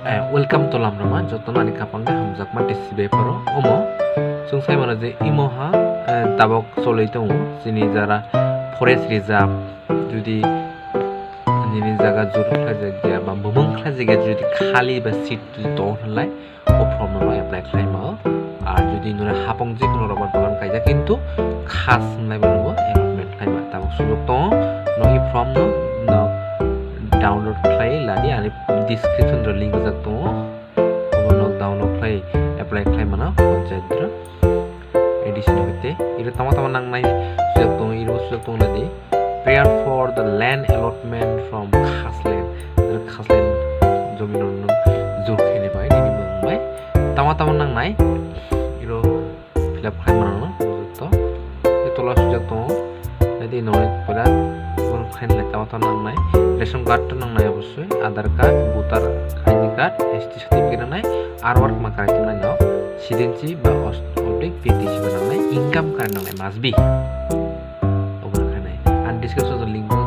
welcome to lamrama jotona ni kapangge hamjakma tisibe paro omo sungsai mana je imoha tabok solei tongo jini jara forest reserve judi jini jaga jur khlajagya ba bumung khlajagya judi khali ba seat judi to hlalai o from no apply khlaima ar judi nore hapong je kono robar bagan kaija kintu khas nai bono allotment khlaima tabok sujok to no i from no download khlai ladi ani description ro link jak to abono download khlai apply khlai mana panchat dra edition hote iro tama tama nang nai sujak to ladi prayer for the land allotment from Khas land jomin non jur khene bai ni mung bai tama nang nai iro fill up khlai mana to etola sujak to ladi noi pura কোন খাইন লেখা মতো নাম নাই ration card নাম নাই অবশ্যই Aadhaar card voter ID card ST certificate নাই আর ওয়ার্ক মা কারেক্ট নাই নাও সিডেন্সি বা অস্ট্রিক পিটিসি বানাম নাই ইনকাম কার্ড নাম নাই মাস্ট বি ওভার খাই নাই আর ডিসক্রিপশন লিংক